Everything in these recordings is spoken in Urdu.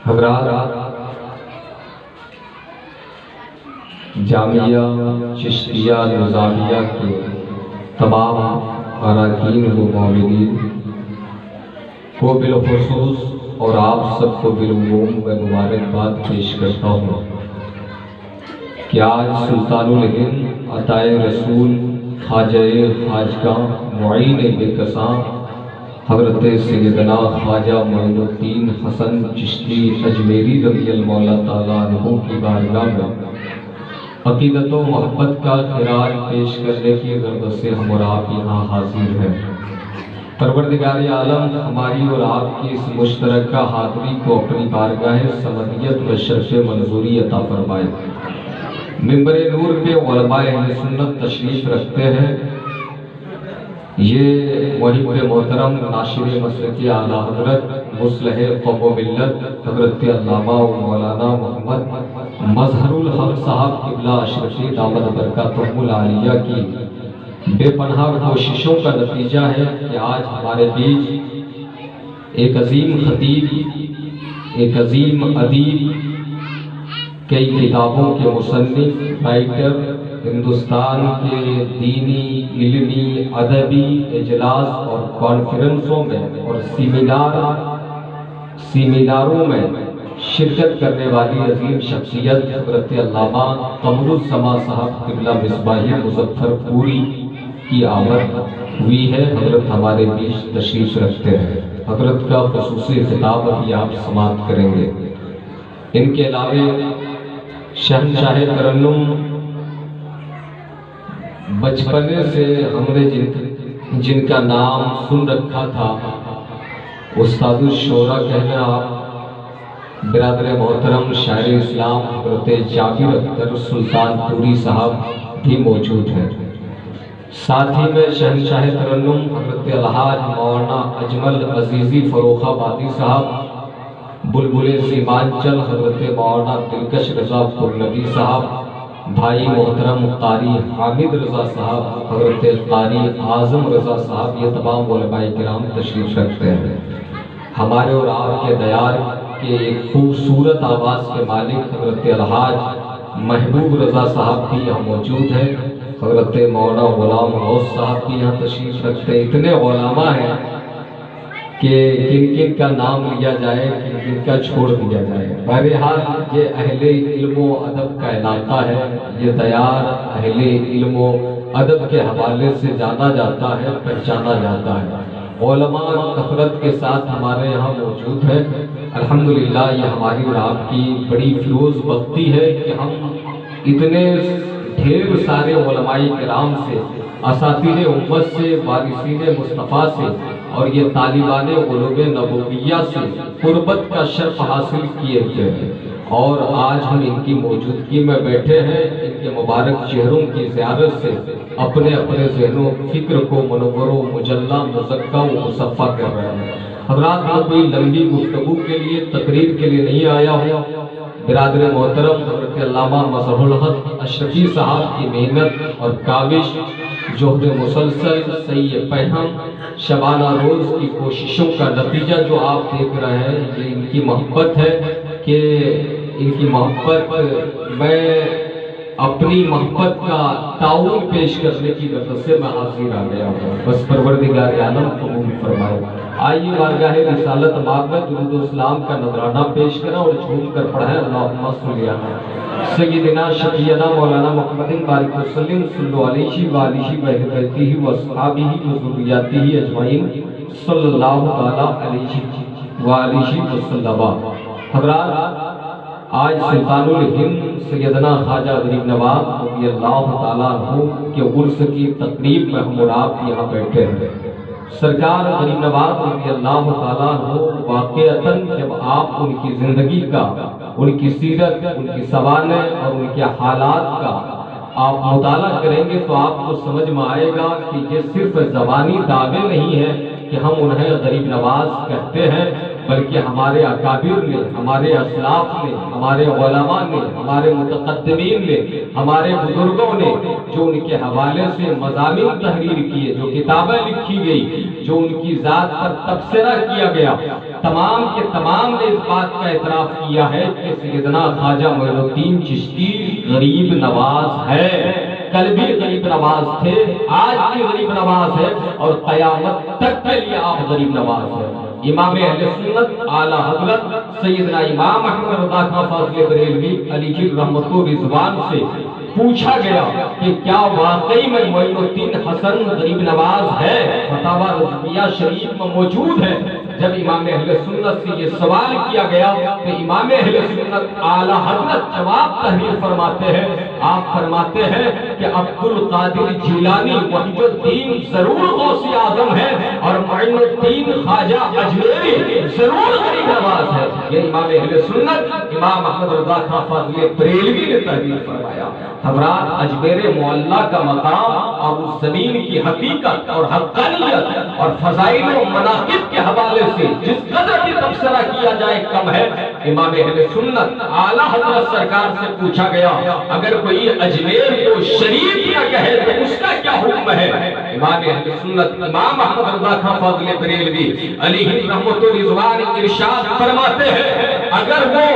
حضرات، جامعہ چشتیہ نظامیہ کے تمام اراکین و معاونین کو بالخصوص اور آپ سب کو بالعموم میں مبارکباد پیش کرتا ہوں کہ آج سلطان الہند عطائے رسول خواجہ خواجگاہ معین بےکساں حضرت سیدنا خواجہ معین الدین حسن چشتی اجمیری رضی اللہ تعالیٰ عنہ کی بارگاہ میں عقیدت و محبت کا خراج پیش کرنے کی غرض سے ہم اور آپ یہاں حاضر ہیں۔ پروردگار عالم ہماری اور آپ کی اس مشترکہ حاضری کو اپنی بارگاہ سمدیت و شرف منظوری عطا فرمائے۔ منبر نور پہ علماء اہل سنت تشریف رکھتے ہیں۔ یہ محب محترم ناشر مسلک اعلیٰ حضرت مصلح قوم و ملت حضرت علامہ و مولانا محمد مظہر الحق صاحب قبلہ اشرفی دامت برکاتہم العالیہ کی بے پناہ کوششوں کا نتیجہ ہے کہ آج ہمارے بیچ ایک عظیم خطیب، ایک عظیم ادیب، کئی کتابوں کے مصنف، رائٹر، ہندوستان کے دینی، علمی، ادبی اجلاس اور کانفرنسوں میں اور سیمیناروں میں شرکت کرنے والی عظیم شخصیت حضرت علامہ قمر الزماں صاحب قبلہ مصباحی مظفر پوری کی آمد ہوئی ہے۔ حضرت ہمارے بیچ تشریف رکھتے ہیں۔ حضرت کا خصوصی خطاب ابھی آپ سماعت کریں گے۔ ان کے علاوہ شہنشاہ ترنم، بچپنے سے ہم نے جن کا نام سن رکھا تھا، استاد الشورا کہنا، آپ برادر محترم شاعر اسلام حضرت جابر اختر سلطان پوری صاحب بھی موجود ہیں۔ ساتھ ہی میں شہنشاہ ترنم حضرت الحاج مولانا اجمل عزیزی فروخ آبادی صاحب، بلبل سیمانچل حضرت مولانا دلکش رضا پرنبی صاحب، بھائی محترم قاری حامد رضا صاحب، حضرت قاری اعظم رضا صاحب، یہ تمام علماء کرام تشریف رکھتے ہیں۔ ہمارے اور آپ کے دیار کے ایک خوبصورت آواز کے مالک حضرت الحاج محبوب رضا صاحب بھی یہاں موجود ہیں۔ حضرت مولانا غلام غوث صاحب بھی یہاں تشریف رکھتے ہیں۔ اتنے علماء ہیں کہ کن کن کا نام لیا جائے، کن کن کا چھوڑ دیا جائے۔ بہرحال یہ اہل علم و ادب کا علاقہ ہے۔ یہ دیار اہل علم و ادب کے حوالے سے جانا جاتا ہے، پہچانا جاتا ہے۔ علماء کثرت کے ساتھ ہمارے یہاں موجود ہیں۔ الحمدللہ یہ ہماری اور آپ کی بڑی فیروز بختی ہے کہ ہم اتنے ڈھیر سارے علماء کرام سے، اساتذہ امت سے، وارثین مصطفیٰ سے اور یہ طالبان علوم نبویہ سے قربت کا شرف حاصل کیے ہوئے ہیں، اور آج ہم ان کی موجودگی میں بیٹھے ہیں۔ ان کے مبارک چہروں کی زیارت سے اپنے اپنے ذہن و فکر کو منور و مجلہ مزکہ و مصفہ کر رہے ہیں۔ حضرات، میں کوئی لمبی گفتگو کے لیے، تقریر کے لیے نہیں آیا ہوں۔ برادر محترم حضرت علامہ مظہر الحق اشرفی صاحب کی محنت اور کاوش، جہد مسلسل، سعی پیہم، شبانہ روز کی کوششوں کا نتیجہ جو آپ دیکھ رہے ہیں، یہ ان کی محبت ہے کہ ان کی محبت میں اپنی محبت کا تعاون پیش کرنے کی غرض سے میں حاضر آ گیا ہوں۔ بس پروردگار عالم قبول فرمائے۔ آئیے بارگاہ رسالت مآب میں درود و سلام کا نذرانہ پیش کریں اور جھوم کر پڑھیں اللہم صلی علی سیدنا شفیعنا مولانا محمد بارک وسلم صلی علیہ وآلہ وآلہ بیتہ واصحابہ وذریاتہ اجمعین صلی اللہ تعالی علیہ وآلہ وسلم۔ حضرات، آج سلطان الہند سیدنا خواجہ غریب نواز رضی اللہ تعالیٰ عنہ کے عرس کی تقریب میں ہم اور آپ یہاں بیٹھے ہیں۔ سرکار غریب نواز رضی اللہ تعالیٰ عنہ واقعتاً جب آپ ان کی زندگی کا، ان کی سیرت، ان کی سوانح اور ان کے حالات کا آپ مطالعہ کریں گے تو آپ کو سمجھ میں آئے گا کہ یہ صرف زبانی دعوے نہیں ہیں کہ ہم انہیں غریب نواز کہتے ہیں، بلکہ ہمارے اکابر نے، ہمارے اسلاف نے، ہمارے علماء نے، ہمارے متقدمین نے، ہمارے بزرگوں نے جو ان کے حوالے سے مضامین تحریر کیے، جو کتابیں لکھی گئی، جو ان کی ذات پر تبصرہ کیا گیا، تمام کے تمام نے اس بات کا اعتراف کیا ہے کہ سیدنا خواجہ معین الدین چشتی غریب نواز ہے۔ کل بھی غریب نواز تھے، آج بھی غریب نواز ہے، اور قیامت تک کے لیے آپ غریب نواز ہیں۔ امام اہل سنت اعلیٰ حضرت سیدنا امام احمد رضا خان فاضل بریلوی علی جل رحمت و رضوان سے پوچھا گیا کہ کیا واقعی میں معین الدین حسن غریب نواز ہے؟ فتاوی رضویہ شریف میں موجود ہے۔ جب امام اہل سنت سے یہ سوال کیا گیا تو امام اہل سنت اعلیٰ حضرت جواب تحریر فرماتے ہیں، آپ فرماتے ہیں کہ عبد القادر جیلانی وحید الدین ضرور غوث اعظم ہے، اور معین الدین خواجہ اجمیری ضرور غریب نواز ہے۔ یہ امام اہل سنت امام احمد رضا خان فاضل بریلوی نے تحریر فرمایا۔ حضرات، اجمیر معلیٰ کا مقام اور اس زمین کی حقیقت اور حقانیت اور فضائل و مناقب کے حوالے سے جس قدر بھی تبصرہ کیا جائے کم ہے۔ امام اہل سنت اعلیٰ حضرت سرکار سے پوچھا گیا اگر کوئی اجمیر کو شریف نہ کہے تو اس کا کیا حکم ہے؟ امام اہل سنت امام احمد رضا خان فاضل بریلوی علیہ رحمت و رضوان ارشاد فرماتے ہیں اگر وہ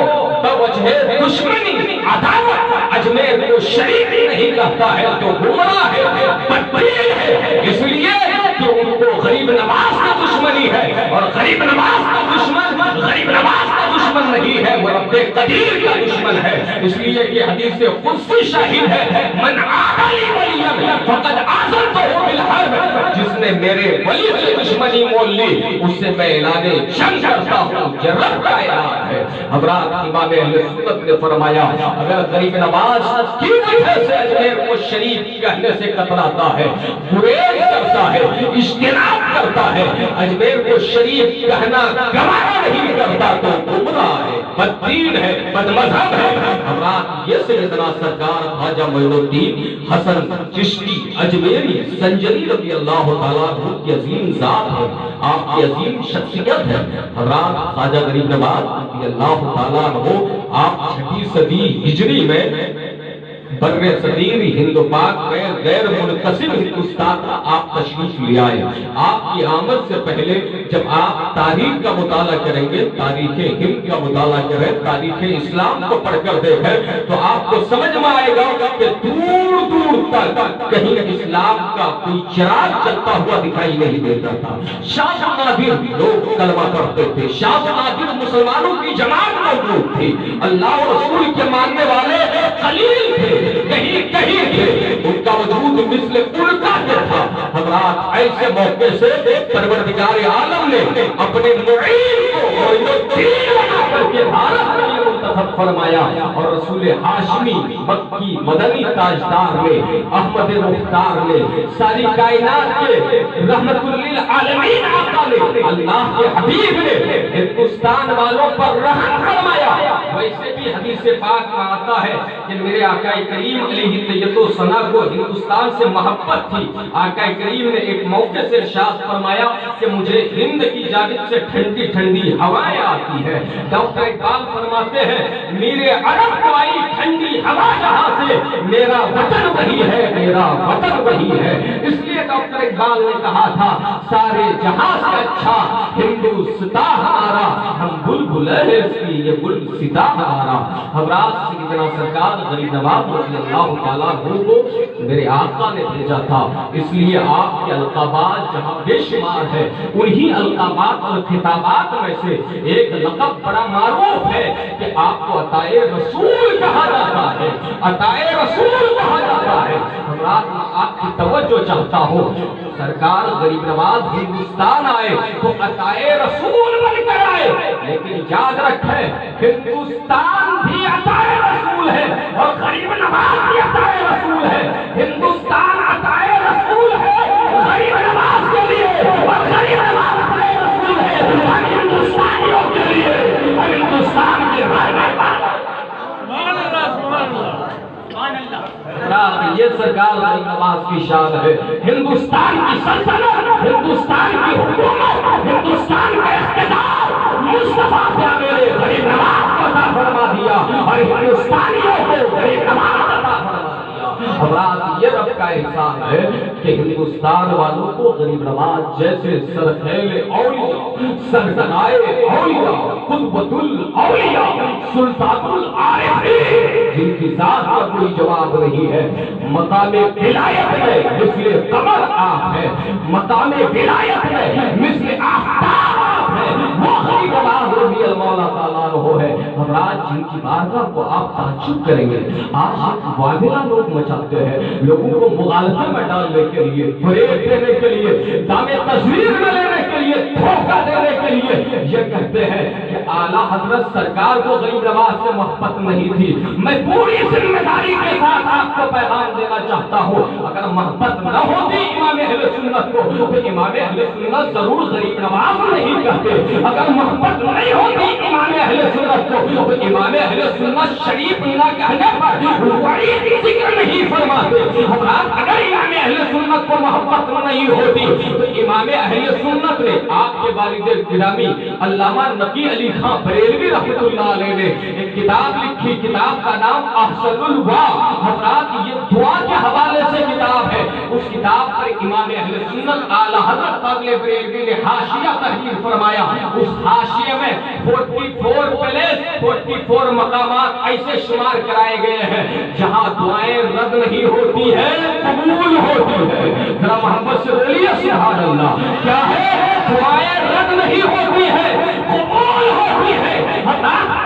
بوجہ دشمنی عداوت اجمیر کو شریف نہیں کہتا ہے تو گمراہ ہے، بدبین ہے، اس لیے کہ ان کو غریب نواز کا دشمنی ہے، اور غریب نواز کا دشمن غریب نواز کا دشمن نہیں ہے، وہ رب قدیر کا دشمن ہے۔ اس لیے کہ حدیث قدسی شاہد ہے من عادی ولی فقد آذنتہ بالحرب، جس نے میرے ولی سے دشمنی مول لی اس سے میں اعلان جنگ کرتا ہوں، یہ رب کا اعلان ہے۔ حضرات، امام اہل سنت نے فرمایا اگر غریب نواز کی وجہ سے اجمیر کو شریف کہنے سے کتراتا ہے، گریز کرتا ہے، اجتناب کرتا ہے، اجمیر کو شریف کہنا گوارا نہیں کرتا تو گمراہ ہے، بددین ہے، بدمذہب ہے۔ حضرات، یہ سیدنا سرکار خواجہ معین الدین حسن چشتی اجمیری سنجری رضی اللہ تعالیٰ عنہ کی عظیم ذات ہے، آپ کی عظیم شخصیت ہے۔ حضرات، خواجہ غریب نواز رضی اللہ تعالیٰ عنہ آپ 6ویں صدی ہجری میں بر صغیر ہند پاک میں غیر منقسم ہندوستان کا آپ تشریف لے آئے۔ آپ کی آمد سے پہلے جب آپ تاریخ کا مطالعہ کریں گے، تاریخ ہند کا مطالعہ کریں، تاریخ اسلام کو پڑھ کر دیکھیں تو آپ کو سمجھ میں آئے گا کہ دور دور تک کہیں اسلام کا کوئی چراغ چلتا ہوا دکھائی نہیں دیتا تھا۔ شاذ و نادر لوگ کلمہ پڑھتے تھے، شاذ و نادر مسلمانوں کی جماعت موجود تھی، اللہ اور رسول کے ماننے والے قلیل تھے، کہیں کہیں تھے، ان کا وجود مثل الکا کے تھا۔ حضرات، ایسے موقع سے پروردگار عالم نے اپنے معین کو معین الدین بنا کر کے بھارت میں منتخب فرمایا، اور رسول ہاشمی مکی مدنی تاجدار نے، احمد مختار نے، ساری کائنات کے رحمت للعالمین آقا نے، اللہ کے حبیب نے ہندوستان والوں پر رحم فرمایا۔ ویسے بھی حدیث پاک میں آتا ہے کہ میرے آقا کریم علیہ الصلوۃ والسلام کو ہندوستان سے محبت تھی۔ آقا کریم نے ایک موقع سے ارشاد فرمایا کہ مجھے ہند کی جانب سے ٹھنڈی ٹھنڈی ہوائیں آتی ہیں۔ ڈاکٹر اقبال فرماتے ہیں میرے عرب کو آئی ٹھنڈی ہوا جہاں سے، میرا وطن وہی ہے، میرا وطن وہی ہے۔ اس لیے ڈاکٹر اقبال نے کہا تھا سارے جہاں سے اچھا ہندوستان ہمارا، ہم بلبل ہے اس کی یہ گلستاں ہمارا۔ حضرات، سیدنا سرکار غریب نواز رضی اللہ تعالیٰ عنہ کو میرے آقا نے بھیجا تھا، اس لیے آپ کے القابات جہاں بے شمار ہے، انہی القابات اور خطابات میں سے ایک لقب بڑا معروف ہے کہ آپ کو عطائے رسول کہا جاتا ہے، عطائے رسول کہا جاتا ہے۔ حضرات، میں آپ کی توجہ چاہتا ہوں، سرکار غریب نواز ہندوستان آئے تو عطائے رسول بن کر آئے، لیکن یاد رکھیں ہندوستان بھی عطائے رسول ہے اور غریب نواز بھی عطائے رسول ہے۔ ہندوستان عطائے رسول ہے غریب نواز کے لیے، اور غریب نواز عطائے رسول ہے ہم ہندوستانیوں کے لیے، ہم ہندوستان کے رہنے والے۔ یہ سرکار غریب نواز کی شان ہے۔ ہندوستان کی سلطنت، ہندوستان کی حکومت، ہندوستان کا اقتدار اور ہندوستانیوں کو غریب نواز عطا فرما دیا۔ حضرات یہ رب کا احسان ہے کہ ہندوستان والوں کو غریب نواز جیسے سرخیل اولیاء، سرسنائے اولیاء، قطب الاولیاء، سلطان العارفین، جن کی ذات کا کوئی جواب نہیں ہے، مقام ولایت میں مثل قمر آپ ہے، مقام ولایت میں مثل آفتاب آپ ہے، وہ غریب نواز رضی اللہ تعالیٰ عنہ ہے۔ حضرات جن کی بارگاہ کو آپ تعجب کریں گے، آج واویلا لوگ مچاتے ہیں لوگوں کو مغالطے میں ڈالنے کے لیے، فریب دینے کے لیے، دام تصویر میں لینے کے لیے، دھوکہ دینے کے لیے یہ کہتے ہیں کہ اعلیٰ حضرت سرکار کو غریب نواز سے محبت نہیں تھی۔ میں پوری ذمہ داری کے ساتھ آپ کو پیغام دینا چاہتا ہوں، اگر محبت نہ ہوتی امام اہل سنت کو تو امام اہل سنت ضرور غریب نواز نہیں کہتے، اگر محبت نہیں ہوتی امام اہل سنت کو تو امام اہل سنت شریف نہ کہنے پر وعید ذکر نہیں فرماتے۔ حضرات اگر امام اہل سنت کو محبت نہیں ہوتی تو امام اہل سنت نے آپ کے والد گرامی علامہ نقی علی خان بریلوی رحمۃ اللہ علیہ نے ایک کتاب لکھی، کتاب کا نام احسن الوا۔ حضرات یہ دعا کے حوالے سے کتاب ہے، اس کتاب پر امام اہل سنت اعلیٰ حضرت فاضل بریلوی نے حاشیہ تحریر فرمایا۔ اس حاشیے میں 44 پلیس، 44 مقامات ایسے شمار کرائے گئے ہیں جہاں دعائیں رد نہیں ہوتی ہے، قبول ہوتی ہے۔ ذرا محمد سے بولیے سبحان اللہ۔ کیا ہے؟ دعائیں رد نہیں ہوتی ہے، قبول ہوتی ہے۔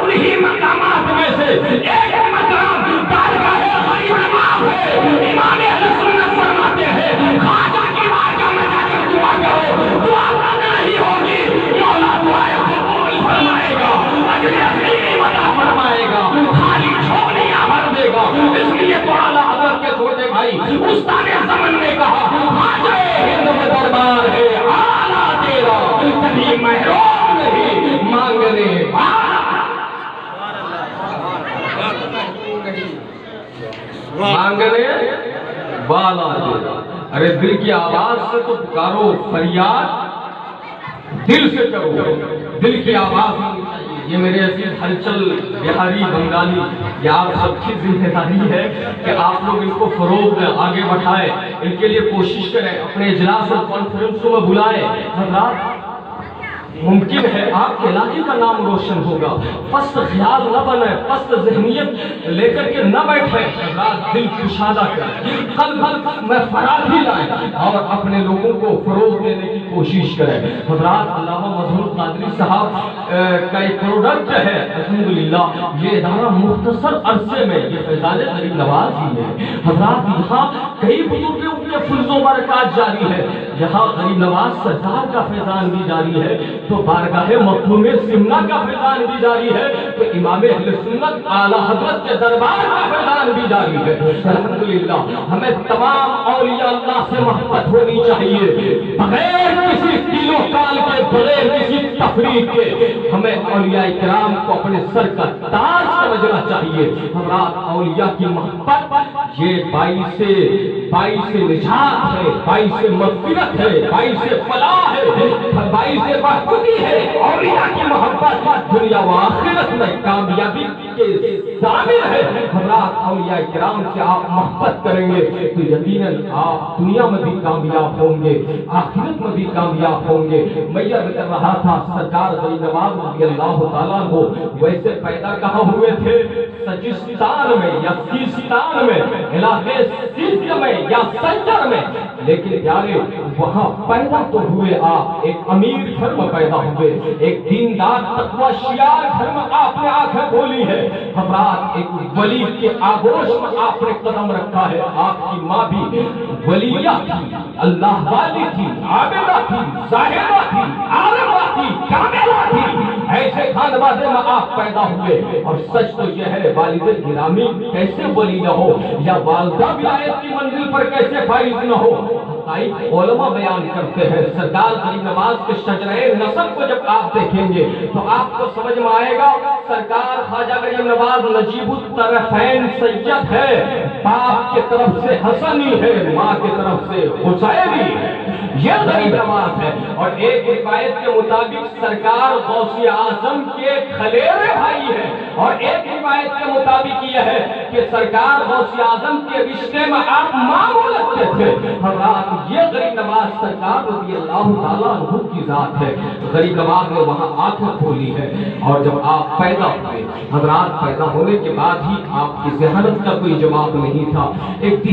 انہی مقامات میں سے ایک مقام بارگاہ غریب نواز ہے۔ امام اہل سنت فرماتے ہیں خواجہ کی بارگاہ میں جا کر دعا کرو، دعا رد نہیں ہوگی، مولا دعائیں قبول فرمائے گا، اجر عظیم عطا فرمائے گا، خالی جھولیاں بھر دے گا۔ اس لیے تو اعلیٰ حضرت کے چھوٹے بھائی استاد زمن نے کہا خواجہ ہند میں دربار ہے اعلیٰ تیرا، کبھی محروم نہیں مانگنے مانگنے والا تیرا۔ ارے دل کی آواز سے تو پکارو، فریاد دل سے کرو، دل کی آواز ہونی چاہیے۔ یہ میرے عزیز ہلچل بہاری بنگالی، یہ آپ سب کی ذمہ داری ہے کہ آپ لوگ ان کو فروغ دیں، آگے بڑھائیں، ان کے لیے کوشش کریں، اپنے اجلاس اور کانفرنسوں میں بلائیں۔ حضرات ممکن ہے آپ کے علاقے کا نام روشن ہوگا، پست خیال نہ بنے، پست ذہنیت لے کر کے نہ بیٹھیں، حضرات دل کشادہ کریں، قلب میں فراخی لائیں اور اپنے لوگوں کو فروغ دینے کی کوشش کریں۔ حضرات علامہ مظہور قادری صاحب کا ایک پروڈکٹ ہے الحمدللہ، یہ ادارہ مختصر عرصے میں یہ فیضان غریب نواز ہی ہے۔ حضرات یہاں کئی بزرگوں کے فضل و برکات جاری ہے، یہاں غریب نواز سرکار کا فیضان بھی جاری ہے تو بارگاہ مختوم سمنا کا فیضان بھی جاری ہے، تو امام اہل سنت اعلیٰ حضرت کے دربار کا فیضان بھی جاری ہے۔ الحمدللہ ہمیں تمام اولیاء اللہ سے محبت ہونی چاہیے، بغیر کسی کیل و کال کے، بغیر کسی تفریق کے ہمیں اولیاء کرام کو اپنے سر کا تاج سمجھنا چاہیے۔ حضرات اولیاء کی محبت یہ باعث نجات ہے، باعث مغفرت ہے، باعث فلاح ہے، باعث بہبودی ہے۔ اولیاء کی محبت دنیا و آخرت میں کامیابی کے ضامن ہے۔ حضرات اولیاء کرام سے آپ محبت کریں گے تو یقیناً آپ دنیا میں بھی کامیاب ہوں گے، آخرت میں بھی کامیاب ہوں گے۔ میں یہ کر رہا تھا سرکار غریب نواز رضی اللہ تعالیٰ عنہ ویسے پیدا کہاں ہوئے تھے؟ سجستان میں یا سیستان میں، علاقے سیست میں یا سنجر میں، لیکن پیارے وہاں پیدا تو ہوئے آپ ایک امیر گھر میں پیدا ہوئے، ایک دیندار تقوی شیار گھر میں آپ نے آنکھیں کھولی ہے۔ حضرات ایک ولی کے آغوش میں آپ نے قدم رکھا ہے، آپ کی ماں بھی ولیہ تھی، اللہ والی تھی، عابدہ تھی، زاہدہ تھی، عارفہ تھی، کاملہ تھی۔ ایسے خاندان میں آپ پیدا ہوئے، اور سچ تو یہ ہے والد گرامی کیسے ولی نہ ہو، یا والدہ ولایت کی منزل پر کیسے فائز نہ ہو۔ علماء بیان کرتے ہیں سرکار غریب نواز کے شجرۂ نسب کو جب آپ دیکھیں گے تو آپ کو سمجھ میں آئے گا سرکار خواجہ غریب نواز نجیب الطرفین سید ہے، باپ کی طرف سے حسنی ہے، ماں کی طرف سے حسینی ہے، یہ غریب نواز ہے۔ اور ایک روایت کے مطابق سرکار غوث اعظم کے خلیرے بھائی ہے، اور ایک روایت روایت کے مطابق یہ ہے کہ سرکار غوث اعظم کے رشتے میں آپ ماموں لگتے تھے. حضرات یہ غریب نواز سرکار رضی اللہ تعالیٰ عنہ کی ذات ہے. غریب نواز نے وہاں آنکھیں کھولی ہے اور جب آپ پیدا ہوئے حضرات پیدا ہونے کے بعد ہی آپ کی ذہانت کا کوئی جواب نہیں تھا. ایک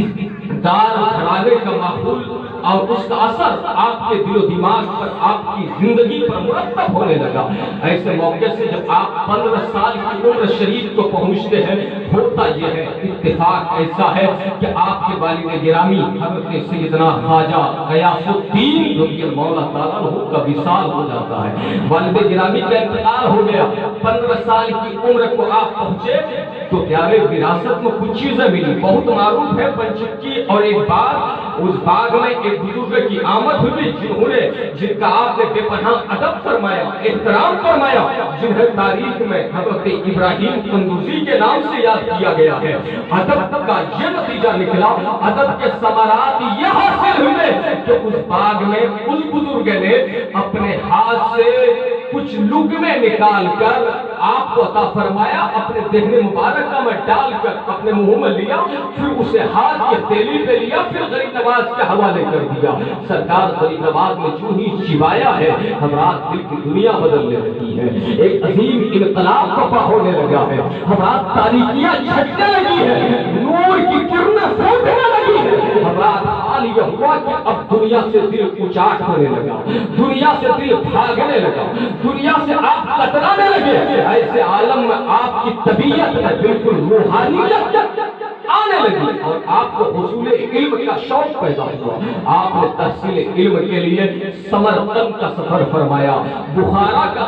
دار گھرانے کا ماحول اور اس کا اثر آپ کے دل و دماغ پر آپ کی زندگی پر مرتب ہونے لگا. ایسے موقع سے جب آپ 15 سال کی عمر شریف کو پہنچتے ہیں ہوتا یہ ہے اتفاق ایسا ہے کہ آپ کے والد گرامی حضرت سیدنا خواجہ غیاث الدین رضی اللہ تعالیٰ عنہ کا وصال ہو جاتا ہے. والد گرامی کا انتقال ہو گیا. 15 سال کی عمر کو آپ پہنچے تو پیارے وراثت میں کچھ چیزیں ملی. بہت معروف ہے پنچکی اور ایک باغ. اس باغ میں ایک بزرگ کی آمد ہوئی جنہوں نے جن کا آپ نے بے پناہ ادب فرمایا احترام فرمایا جنہیں تاریخ میں حضرت ابراہیم قندوزی کے نام سے یاد کیا گیا ہے. ادب کا یہ نتیجہ نکلا ادب کے ثمرات یہ حاصل ہوئے کہ اس باغ میں اس بزرگ نے اپنے ہاتھ سے کچھ لقمے نکال کر آپ کو عطا فرمایا اپنے دہن مبارکہ میں ڈال کر اپنے منہ میں لیا پھر اسے ہاتھ کے تیلی پہ لیا پھر غریب نواز کے حوالے کر دیا. سرکار غریب نواز نے جو ہی چبایا ہے حضرات دل کی دنیا بدلنے لگی ہے. ایک عظیم انقلاب برپا ہونے لگا ہے. حضرات تاریکیاں چھٹنے لگی ہے. نور کی کرنیں پھوٹنے لگی ہے. حضرات حال یہ ہوا کہ اب دنیا سے دل اچاٹ ہونے لگا. دنیا سے دل بھاگنے لگا. دنیا سے آپ کترانے لگے. ایسے عالم میں آپ کی طبیعت میں بالکل روحانیت آنے لگی اور آپ کو حصول علم کا شوق پیدا ہوا. آپ نے تحصیل علم کے لیے سمرقند کا سفر فرمایا, بخارا کا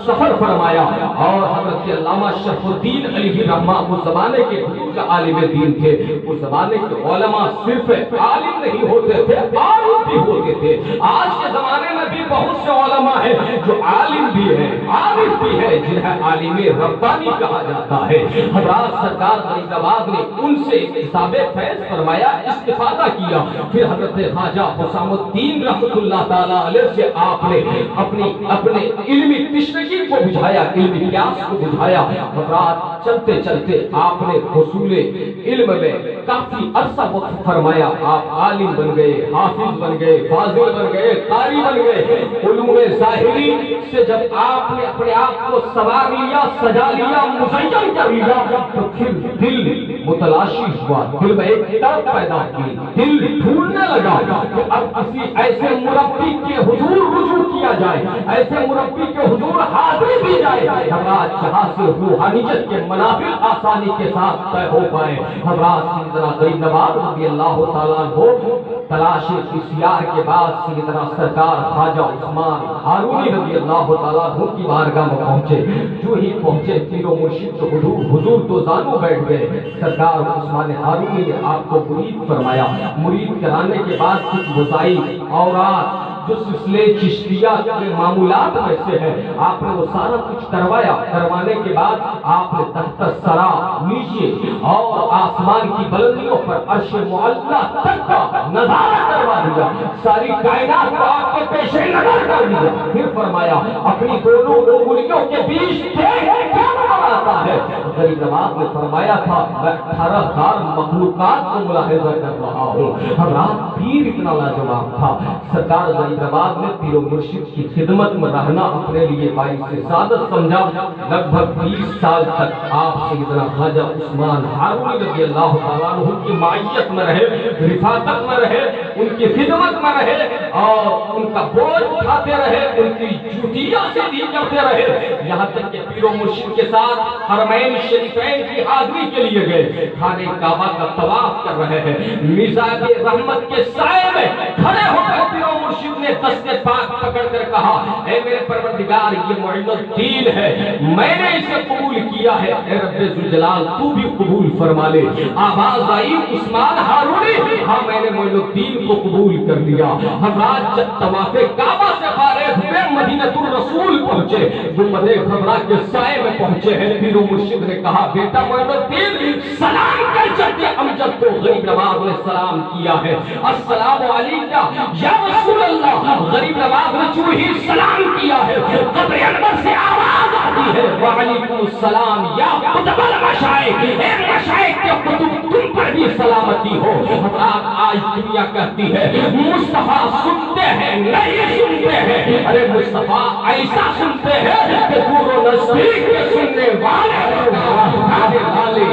سفر فرمایا اور حضرت علامہ شرف الدین علیہ رحمہ اس زمانے کے بزرگ عالم دین تھے. اس زمانے کے علماء صرف عالم نہیں ہوتے تھے عارف بھی ہوتے تھے. آج کے زمانے میں بھی بہت سے علماء ہیں جو عالم بھی ہیں عارف بھی ہیں جنہیں عالم ربانی کہا جاتا ہے. حضرات سرکار غریب نواز نے ان سے حساب فیض فرمایا استفادہ کیا. پھر حضرت خواجہ حسام الدین رحمت اللہ تعالیٰ علیہ سے آپ نے اپنے علمی تشنگی کو بجھایا علمی پیاس کو بجھایا. حضرات چلتے چلتے آپ نے حصول علم میں کافی عرصہ وقت فرمایا. آپ عالم بن گئے حافظ بن گئے فاضل بن گئے قاری بن گئے. علوم ظاہری سے جب آپ نے اپنے آپ کو سوار لیا سجا لیا مزین کر لیا تو پھر دل متلاشی ہوا. دل میں ایک تڑپ پیدا ہوئی. دل ڈھونڈنے لگا کہ اب کسی ایسے مربی کے حضور رجوع کیا جائے ایسے مربی کے حضور حاضری دی جائے حضرات جہاں سے روحانیت کے منافع آسانی کے ساتھ طے ہو پائے. حضرات سیدنا غریب نواز رضی اللہ تعالیٰ عنہ تلاش بسیار کے بعد سیدنا سرکار خواجہ عثمان ہارونی رضی اللہ تعالیٰ عنہ کی بارگاہ میں پہنچے. جو ہی پہنچے پیر و مرشد حضور تو زانو بیٹھ گئے. سرکار عثمان ہارونی نے آپ کو مرید فرمایا. مرید کرانے کے بعد کچھ وسائل اورات جو سلسلے چشتیہ کے معمولات میں سے ہے آپ نے وہ سارا کچھ کروایا. کروانے کے بعد آپ نے تحت سرا نیچے اور آسمان کی بلندیوں پر عرش معلیٰ تک کا نظارہ کروا دیا. ساری کائنات کو آپ کے پیش نظر کر دیا. پھر فرمایا اپنی دونوں انگلیوں کے بیچ کیا نظر آتا ہے. غریب نواز نے فرمایا تھا میں 18,000 مخلوقات کو ملاحظہ کر رہا ہوں. حضرات پیر اتنا لاجواب تھا. سرکار غریب نواز نے پیر و مرشد کی خدمت میں رہنا اپنے لیے باعث سعادت سمجھا. لگ بھگ 20 سال تک آپ سیدنا خواجہ عثمان ہارونی رضی اللہ تعالیٰ عنہ کی معیت میں رہے رفاقت میں رہے ان کی خدمت میں رہے اور ان کا بوجھ اٹھاتے رہے ان کی جوتیاں سیدھی کرتے رہے. یہاں تک کہ پیر و مرشد کے ساتھ حرمین شریفین کی حاضری کے لیے گئے. خانہ کعبہ کا طواف کر رہے ہیں. میزاب رحمت کے سائے میں کھڑے ہو کر پیر و مرشد نے دست پاک پکڑ کر کہا اے میرے پروردگار یہ معین الدین ہے میں نے اسے قبول کیا ہے. اے رب ذوالجلال تو بھی قبول فرما لے. آواز آئی عثمان ہارونی ہاں میں نے معین الدین کو قبول کر لیا. حضرات جب طواف کعبہ سے فارغ ہوئے مدینۃ الرسول پہنچے گنبد خضرا کے سائے میں پہنچے ہیں. پیر و مرشد نے کہا بیٹا معین الدین سلام کر جد امجد کو. غریب نواز نے سلام کیا ہے. السلام علیکہ یا رسول اللہ. غریب نواز نے جو ہی سلام کیا ہے قبر انور سے آواز آتی ہے وعلیکم السلام یا قطب المشائخ، اے مشائخ کے قطب تم پر بھی سلامتی ہو۔ حضرات آج دنیا کہتی ہے مصطفیٰ سنتے ہیں نہیں سنتے ہیں، ارے مصطفیٰ ایسا سنتے ہیں کہ دور و نزدیک کے سننے والے اللہ تعالیٰ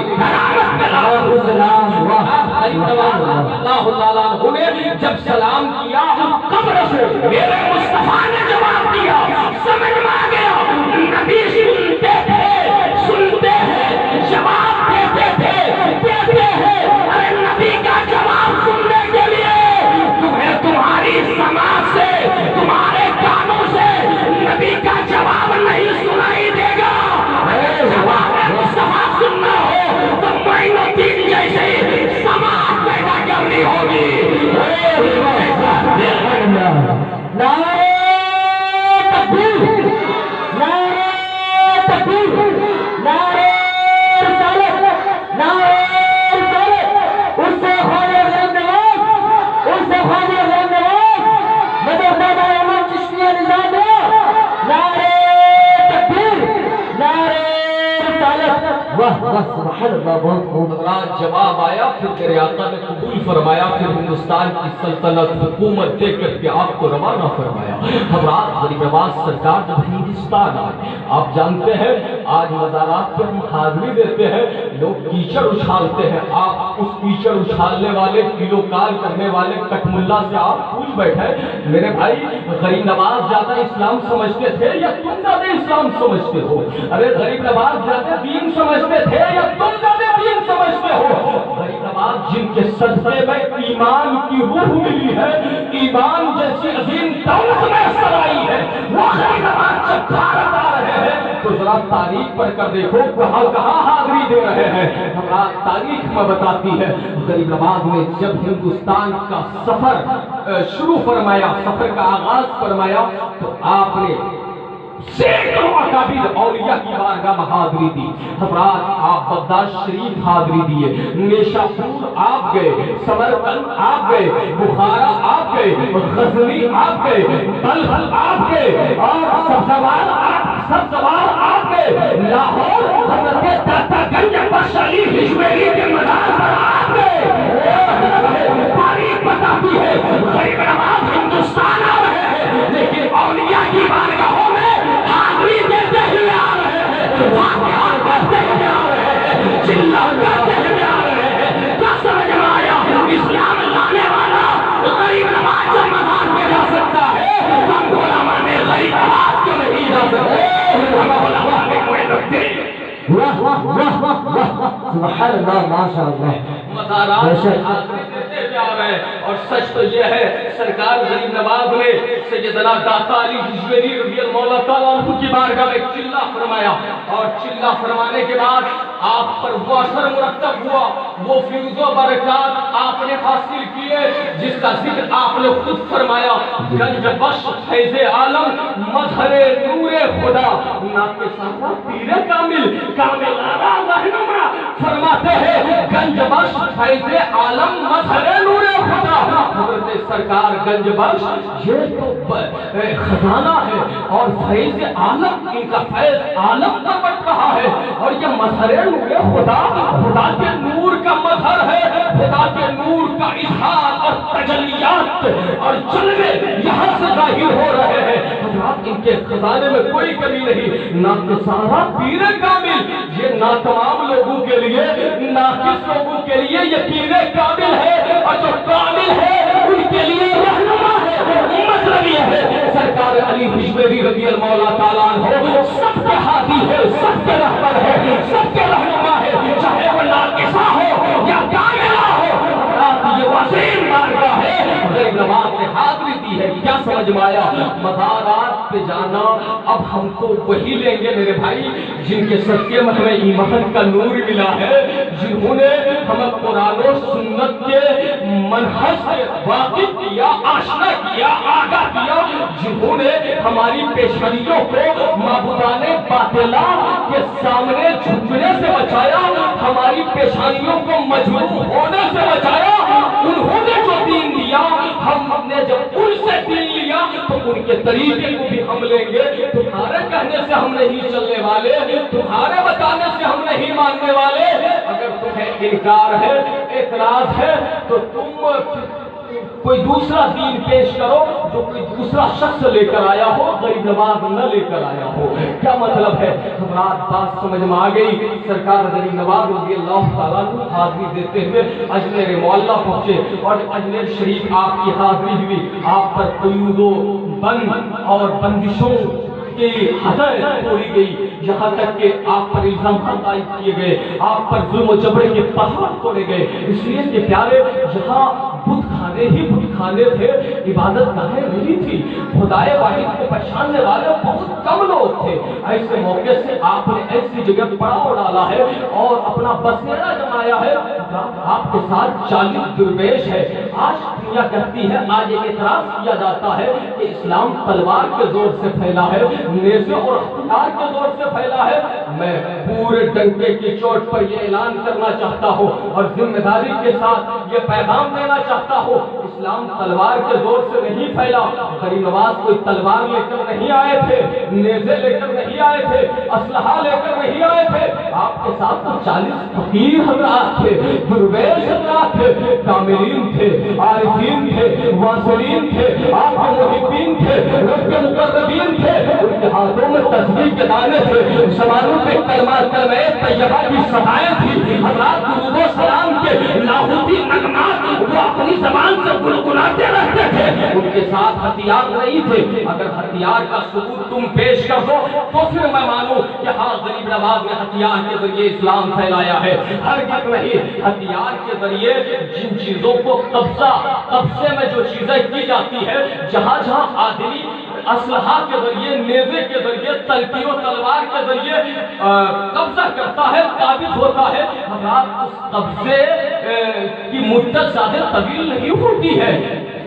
نے جب سلام کیا قبر سے، میرے مصطفیٰ نے جواب دیا، سمجھ میں آ گیا نبی سنتے ہیں جواب دیتے ہیں، ارے نبی کا جواب سننے کے لیے تمہیں تمہاری سماعت سے تمہارے کانوں سے نبی کا جواب نہیں سنائی دے گا۔ جواب مصطفیٰ سننا ہو تو معین الدین جیسے سماعت پیدا کرنی ہوگی۔ نعرہ تکبیر، نعرہ تکبیر، نعرہ رسالت، نعرہ رسالت، اس سے خواجہ غریب نواز، اس سے خواجہ غریب نواز، مدد دادا امام چشتیہ نظامیہ، نعرہ تکبیر، نعرہ رسالت۔ واہ واہ سبحان اللہ، بہت خوب۔ حضرات جواب آیا، پھر میرے آقا نے قبول فرمایا، پھر ہندوستان کی سلطنت حکومت دے کر کے آپ کو روانہ فرمایا۔ حضرات غریب نواز سرکار جب ہندوستان آئے، آپ جانتے ہیں آج مزارات پر ہم حاضری دیتے ہیں، لوگ کیچڑ اچھالتے ہیں، آپ اس کیچڑ اچھالنے والے کیلوکار کرنے والے کٹ ملا سے آپ پوچھ بیٹھے میرے بھائی غریب نواز زیادہ اسلام سمجھتے تھے یا تم زیادہ اسلام سمجھتے ہو؟ ارے غریب نواز زیادہ دین سمجھتے تھے یا تم زیادہ دین سمجھتے ہو؟ غریب نواز جن کے صدقے میں ایمان کی روح ملی ہے، ایمان جیسی عظیم دولت میں سرائی ہے، وہ غریب نواز جب بھارت آ رہے ہیں تو ذرا تاریخ پڑھ کر دیکھو کہاں کہاں حاضری دے رہے ہیں۔ ہمارا تاریخ میں بتاتی ہے غریب نواز نے جب ہندوستان کا سفر شروع فرمایا، سفر کا آغاز فرمایا تو آپ نے سینکڑوں اکابر اولیاء کی بارگاہ میں حاضری دی۔ حضرات آپ بغداد شریف حاضری دیے، نیشا پور آپ گئے، سمرقند آپ گئے، بخارا آپ گئے، غزنی آپ گئے، بلخ آپ گئے، اور سبزوار آپ گئے، لاہور حضرت داتا گنج بخش علی ہجویری کے مزار پر آپ گئے۔ تاریخ بتاتی ہے غریب نواز ہندوستان آ رہے ہیں لیکن اولیاء کی بارگاہوں میں حاضری دیتے ہوئے آ رہے ہیں، فاتحہ پڑھتے ہوئے آ رہے ہیں، چلہ کرتے ہوئے آ رہے ہیں۔ کیا سمجھ میں آیا؟ اسلام لانے والا غریب نواز جب مزار پہ جا سکتا ہے ہم علماء نے غریب نواز کیوں نہیں جا سکتے؟ ہم علماء نے کوئی نکتے واہ واہ واہ واہ سبحان اللہ ماشاء اللہ مزارات حاضری دیتے ہوئے آ رہے ہیں۔ اور سچ تو یہ ہے سرکار غریب نواز نے سیدنا داتا علی ہجویری رضی اللہ تعالیٰ عنہ کی بارگاہ میں چلہ فرمایا، اور چلہ فرمانے کے بعد آپ پر وہ اثر مرتب ہوا، وہ فیض و برکات آپ نے حاصل کیے جس کا ذکر آپ نے خود فرمایا، گنج بخش فیض عالم مظہر نور خدا نام کے ساتھ پیر کامل کامل رہنما فرماتے ہیں گنج بخش فیض عالم مظہر نور خدا۔ حضرت سرکار گنج بخش یہ تو خزانہ ہے اور فیض عالم، ان کا فیض عالم کا بٹ رہا ہے، اور یہ مظہر نور خدا، خدا کے نور کا مظہر ہے، خدا کے نور کا اظہار اور تجلیات اور جلوے یہاں سے ظاہر ہو رہے ہیں۔ حضرات ان کے خزانے میں کوئی کمی نہیں، ناقصانہ پیر کامل، یہ ناتمام لوگوں کے لیے، ناقص لوگوں کے لیے یہ پیر کامل ہے، اور جو کامل ہے ان کے لیے رہنما ہے۔ مطلب یہ ہے سرکار علی ہجویری رضی اللہ تعالیٰ عنہ سب کے ہادی ہے، سب کے رہبر ہے، سب کے رہنما ہے، چاہے وہ ناقصہ ہو یا کاملہ ہو۔ یہ وسیع بارگاہ ہے، غریب نواز نے حاضری دی ہے۔ کیا سمجھ میں آیا؟ مزارات پہ جانا اب ہم تو وہی لیں گے میرے بھائی جن کے صدقے میں ہمیں ایمان کا نور ملا ہے، جنہوں نے ہمیں قرآن و سنت کے منہج سے واقف کیا، آشنا کیا، آگاہ کیا، جنہوں نے ہماری پیشانیوں کو معبودان باطلہ کے سامنے جھکنے سے بچایا، ہماری پیشانیوں کو مجروح ہونے سے بچایا۔ انہوں نے جو دین دیا، ہم نے جب ان سے دین لیا تو ان کے طریقے کو بھی ہم لیں گے۔ تمہارے کہنے سے ہم نہیں چلنے والے۔ والے، تمہارے بتانے سے ہم نہیں ماننے والے۔ اگر تمہیں انکار ہے، اعتراض ہے، تو تم کوئی دوسرا دین پیش کرو جو کوئی دوسرا شخص لے کر آیا ہو، غریب نواز نہ لے کر آیا ہو۔ کیا مطلب ہے؟ حضرات بات سمجھ میں آ گئی۔ سرکار غریب نواز رضی اللہ تعالیٰ کو حاضری دیتے ہوئے اجمیر معلیٰ پہنچے اور اجمیر شریف آپ کی حاضری ہوئی۔ آپ پر قیود و بند اور بندشوں کی حدیں توڑی گئی، یہاں تک کہ آپ پر الزامات عائد کیے گئے، آپ پر ظلم و جبر کے پہاڑ توڑے گئے، اس لیے کہ پیارے یہاں بت خانے تھے، عبادت گاہیں نہیں تھی، خدائے واحد کو پہچاننے والے بہت کم لوگ تھے۔ ایسے موقع سے آپ نے ایسی جگہ پڑاؤ ڈالا ہے اور اپنا بسیرا جمایا ہے، آپ کے ساتھ 40 درویش ہے۔ آج دنیا کہتی ہے، آج ایک اعتراض کیا جاتا ہے کہ اسلام تلوار کے زور سے پھیلا ہے، نیزے اور ہتھیار کے زور سے پھیلا ہے۔ میں پورے ڈنکے کی چوٹ پر یہ اعلان کرنا چاہتا ہوں اور ذمہ داری کے ساتھ یہ پیغام دینا چاہتا ہوں، اسلام تلوار کے زور سے نہیں پھیلا۔ غریب نواز کوئی تلوار لے کر نہیں آئے تھے، نیزے لے کر نہیں آئے تھے، اسلحہ لے کر نہیں آئے تھے۔ آپ کے ساتھ 40 فقیر حضرات تھے، درویش حضرات تھے، کاملین تھے، عارفین تھے، واصلین تھے، آپ کے محبین تھے، رب کے مقربین تھے۔ ان کے ہاتھوں میں تسبیح کے دانے تھے، زبانوں پہ کلمہ طیبہ کی صدائیں تھی۔ حضرات درود و سلام کے لاہوتی نغمات وہ اپنی زبان سے گنگناتے رہتے تھے۔ ان کے ساتھ ہتھیار نہیں تھے۔ اگر ہتھیار کا ثبوت تم پیش کر دو تو پھر میں مانوں کہ ہاں غریب نواز نے ہتھیار کے ذریعے اسلام پھیلایا ہے۔ ہرگز نہیں، ہتھیار کے ذریعے جن چیزوں کو قبضے میں جو چیزیں کی جاتی ہے، جہاں جہاں آدمی اسلحہ کے ذریعے، نیزے کے ذریعے، تلقین و تلوار کے ذریعے قبضہ کرتا ہے، قابض ہوتا ہے، اس قبضے کی مدت زیادہ طویل نہیں ہوتی ہے۔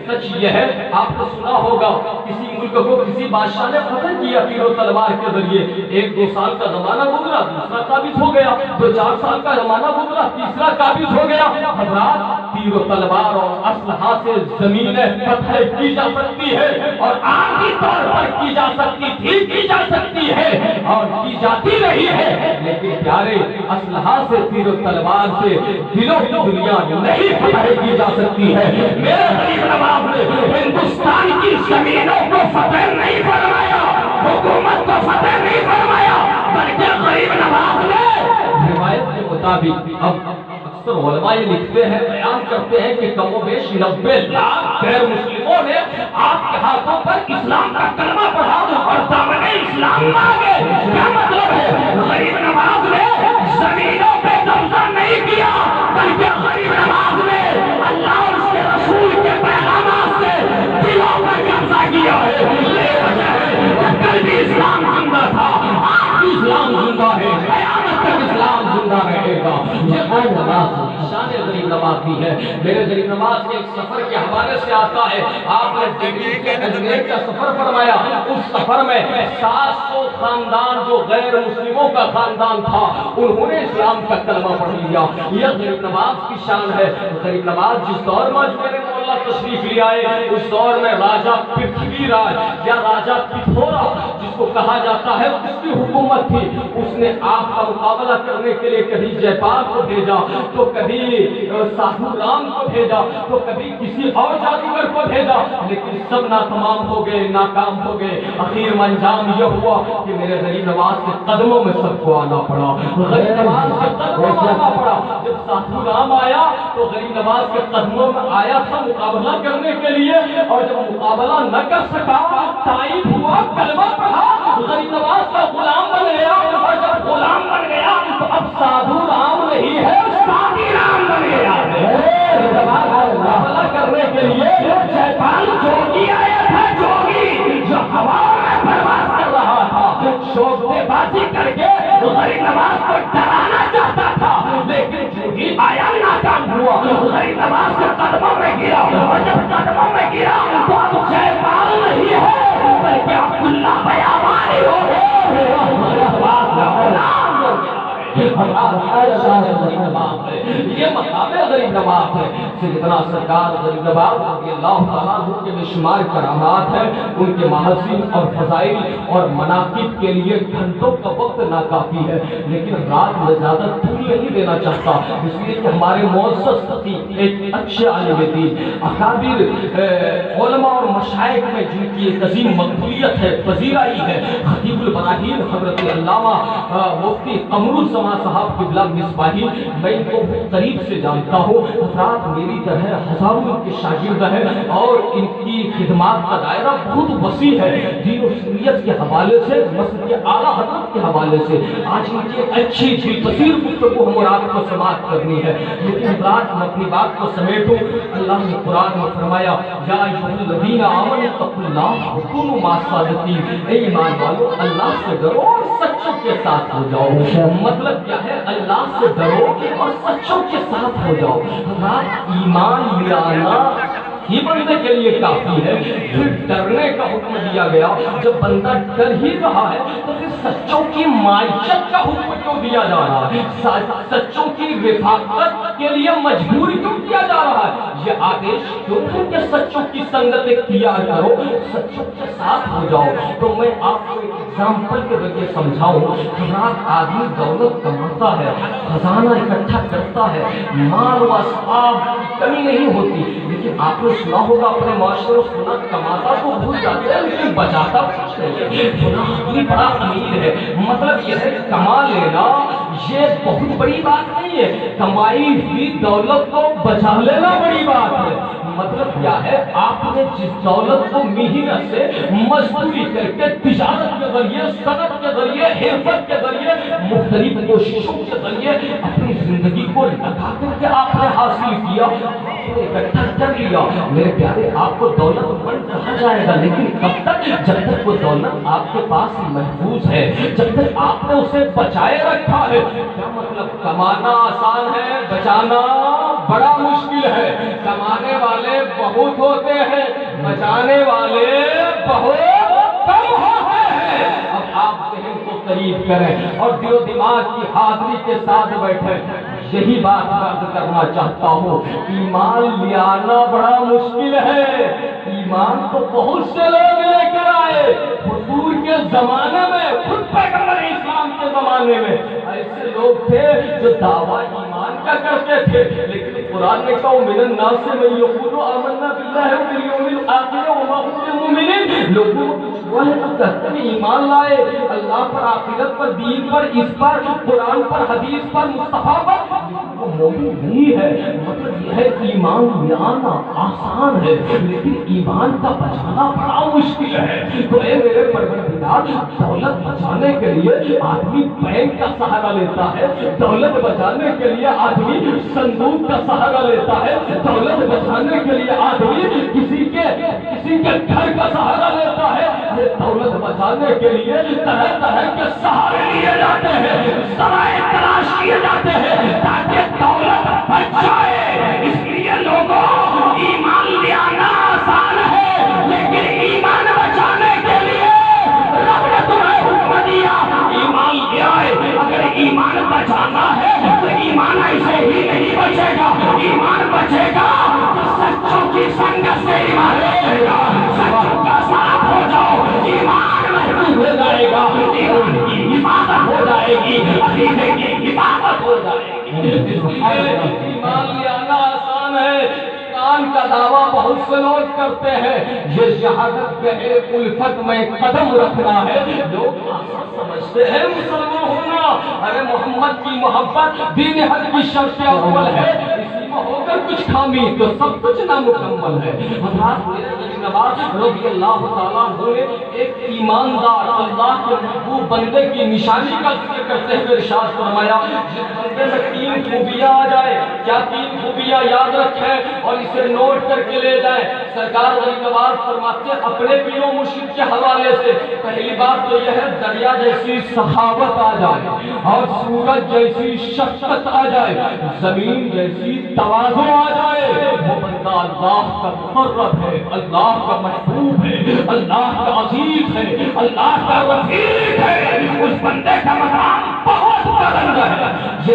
سچ یہ ہے، آپ نے سنا ہوگا کسی ملک کو کسی بادشاہ نے فتح کیا تیر و تلوار کے ذریعے، 1-2 سال کا زمانہ گزرا، دوسرا قابض ہو گیا، 2-4 سال کا زمانہ گزرا، تیسرا قابض ہو گیا۔ حضرات تیر و تلوار اور اسلحہ سے زمینیں فتح کی جا سکتی ہے اور عارضی طور پر کی جا سکتی تھی، کی جا سکتی ہے اور کی جاتی رہی ہے، لیکن پیارے اسلحہ سے، تیر و تلوار سے دلوں کی دنیا نہیں فتح کی جا سکتی ہے۔ میرے غریب نواز نے ہندوستان کی زمینوں کو فتح نہیں فرمایا، حکومت کو فتح نہیں فرمایا، بلکہ غریب نواز نے روایت کے مطابق، اب اکثر علماء یہ لکھتے ہیں، بیان کرتے ہیں کہ کم و بیش 90 لاکھ غیر مسلموں نے آپ کے ہاتھوں پر اسلام کا کلمہ پڑھا اور دامن اسلام مانگے۔ کیا مطلب ہے؟ غریب نواز نے زمینوں پہ قبضہ نہیں کیا، بلکہ غریب نواز نے اللہ اور اس کے رسول کے پیغامات سے دلوں پر قبضہ کیا ہے۔ یہ وجہ ہے کہ کل بھی اسلام زندہ تھا، آج بھی اسلام زندہ ہے، قیامت تک اسلام زندہ رہے گا۔ یہ غریب نواز شان غریب نواز کی ہے۔ میرے غریب نواز کے ایک سفر کے حوالے سے آتا ہے، آپ نے اجمیر کا سفر فرمایا، اس سفر میں 700 خاندان جو غیر مسلموں کا خاندان تھا، انہوں نے اسلام کا کلمہ پڑھ لیا۔ یہ غریب نواز کی شان ہے۔ غریب نواز جس دور میں اجمیر معلیٰ تشریف لے آئے، اس دور میں راجہ پرتھوی راج یا راجہ پتھورا جس کو کہا جاتا ہے، اس کی حکومت تھی۔ اس نے آپ کا مقابلہ کرنے کے لیے کبھی جے پال کو بھیجا، تو کبھی سادھو رام کو بھیجا، تو کبھی کسی اور جادوگر کو بھیجا، لیکن سب ناتمام ہو گئے، ناکام ہو گئے۔ آخر میں انجام یہ ہوا کہ میرے غریب نواز کے قدموں میں سب کو آنا پڑا، غریب نواز کے قدموں میں آنا پڑا۔ جب سادھو رام آیا تو غریب نواز کے قدموں میں آیا تھا مقابلہ کرنے کے لیے، اور جب مقابلہ نہ کر سکا، تائب ہوا، کلمہ پڑھا، غریب نواز کا غلام بن گیا، اور جب غلام بن گیا تو اب سادھو رام نہیں ہے، سادی رام بن گیا ہے۔ مقابلہ کرنے کے لیے جے پال جوگی آیا تھا، جوگی جو ہوا میں پرواز کر رہا تھا، شوخے بازی کر کے غریب نواز کو ڈرانا چاہتا تھا، لیکن جوگی آیا، ناکام ہوا، غریب نواز کے قدموں میں گرا، اور جب قدموں میں گرا تو اب جے پال نہیں ہے، بلکہ عبداللہ بیابانی ہو گئے۔ یہ مقام ہے بڑی نماز ہے. سیدنا سرکار غریب نواز رضی اللہ تعالیٰ عنہ کے بے شمار کرامات ہیں. ان کے محاسن اور فضائل اور مناقب کے لیے گھنٹوں کا وقت ناکافی ہے، لیکن رات میں زیادہ طول نہیں دینا چاہتا، اس لیے کہ ہمارے معزز خطیب ایک اچھے عالم دین اکابر علماء اور مشائخ میں جن کی ایک عظیم مقبولیت ہے، پذیرائی ہے، خطیب البراہیم حضرت علامہ مفتی قمر الزمان صاحب قبلہ مصباحی، میں ان کو قریب سے جانتا ہوں. حضرات میری طرح ہزاروں ان کے شاگرد ہیں اور ان کی خدمات کا دائرہ بہت وسیع ہے، دین و سنیت کے حوالے سے، مسجد اعلیٰ حضرت کے حوالے سے. آج ان کی اچھی دل پذیر گفتگو ہم اور آپ کو سماعت کرنی ہے، لیکن رات میں اپنی بات کو سمیٹوں. اللہ نے قرآن میں فرمایا یا ایھا الذین آمنوا اتقوا اللہ وکونوا مع الصادقین، اے ایمان والو اللہ سے ڈرو اور سچوں کے ساتھ ہو جاؤ. مطلب کیا ہے؟ اللہ سے ڈرو اور سچوں کے ساتھ ہو جاؤ. حضرات ایمان لے آنا ہی بندے کے لیے کافی ہے، پھر ڈرنے کا حکم دیا گیا. جب بندہ ڈر ہی رہا ہے تو پھر سچوں کی معیشت کا حکم کیوں دیا جا رہا ہے؟ سچوں کی رفاقت کے لیے مجبور کیوں کیا جا رہا ہے؟ یہ آدیش کیوں ہے کہ سچوں کی سنگت اختیار کرو، سچوں کے ساتھ ہو جاؤ. تو میں آپ کو ایک ایگزامپل کے ذریعے سمجھاؤں. حضرات آدمی دولت کماتا ہے، خزانہ اکٹھا کرتا ہے، مال و اسباب کی کمی نہیں ہوتی، لیکن آپ نے سنا ہوگا اپنے معاشرے میں سنا کماتا تو بھول جاتے ہیں لیکن بچاتا کچھ نہیں. سنا آدمی بڑا امیر ہے، مطلب یہ ہے کما لینا یہ بہت بڑی بات نہیں ہے، کمائی ہوئی دولت کو بچا لینا بڑی بات ہے. مطلب کیا ہے؟ آپ نے جس دولت کو محنت سے مزدوری کر کے تجارت کے ذریعے، صنعت کے ذریعے، حرفت کے ذریعے، مختلف کوششوں کے ذریعے اپنی زندگی کو لگا کر کے آپ نے حاصل کیا، اکٹھا کر لیا. میرے پیارے آپ کو دولت مند کہا جائے گا، لیکن کب تک؟ جب تک وہ دولت آپ کے پاس محفوظ ہے، جب تک آپ نے اسے بچائے رکھا ہے. کیا مطلب؟ کمانا آسان ہے، بچانا بڑا مشکل ہے. کمانے والے بہت ہوتے ہیں، بچانے والے بہت کم ہوتے ہیں. اب آپ ذہن کو قریب کریں اور دل و دماغ کی حاضری کے ساتھ بیٹھیں. یہی بات عرض کرنا چاہتا ہوں، ایمان لے آنا بڑا مشکل ہے. ایمان تو بہت سے لوگ لے کر آئے. حضور کے زمانے میں، خود پیغمبر اسلام کے زمانے میں ایسے لوگ تھے جو دعویٰ ایمان کا کرتے تھے، لیکن قرآن نے کہا من الناس من یقول آمنا باللہ والیوم الآخر وما هم بمؤمنین. لوگوں وہ ہے تو کہتے ہیں ایمان لائے، اللہ پر، آخرت پر، دین پر، اس پر، قرآن پر، حدیث پر، مصطفیٰ پر، وہ مومن نہیں ہے. مطلب یہ ہے ایمان لے آنا آسان ہے لیکن ایمان کا بچانا بڑا مشکل ہے. تو اے میرے پروردگار، دولت بچانے کے لیے آدمی بینک کا سہارا لیتا ہے، دولت بچانے کے لیے آدمی صندوق کا سہارا لیتا ہے، دولت بچانے کے لیے آدمی کسی کے گھر کا سہارا لیتا ہے. دولت بچانے کے لیے طرح طرح کے سہارے لیے جاتے ہیں، ذرائع تلاش کیے جاتے ہیں تاکہ دولت بچ جائے. اس لیے لوگوں، ایمان لے آنا آسان ہے لیکن ایمان بچانے کے لیے رب نے تمہیں حکم دیا ایمان لے آئے. اگر ایمان بچانا ہے تو ایمان ایسے ہی نہیں بچے گا. ایمان بچے گا تو سچوں کی سنگت سے ایمان بچے گا. سچوں کا ساتھ ہو جاؤ، ایمان محفوظ ہو جائے گا، ایمان کی حفاظت ہو جائے گی، عقیدے کی حفاظت ہو جائے گی. ایمان لے آنا آسان ہے، ایمان کا دعویٰ بہت سے لوگ کرتے ہیں. یہ شہادت کے ایک الفت میں قدم رکھنا ہے. لوگ آسان سمجھتے ہیں مسلمان ہونا. ارے محمد کی محبت دین حق کی شرط اول ہے، اسی میں ہو کر کچھ خامی تو سب کچھ نامکمل ہے. حضرات میرے غریب نواز رضی اللہ تعالیٰ عنہ نے ایک ایماندار اللہ کے محبوب بندے کی نشانی کا ذکر کرتے ہوئے ارشاد فرمایا جس بندے میں 3 خوبیاں آ جائے. کیا 3 خوبیاں؟ یاد رکھیں اور اسے نوٹ کر کے لے جائیں. سرکار غریب نواز فرماتے ہیں اپنے پیر و مرشد کے حوالے سے پہلی بات تو یہ ہے دریا جیسی سخاوت آ جائے اور سورج جیسی شفقت آ جائے، زمین جیسی تواضع آ جائے. وہ بندہ اللہ کا مقرب ہے، اللہ کا محبوب ہے، اللہ کا عزیز ہے، اللہ کا رفیق ہے. اس بندے کا مقام بہت بلند ہے. یہ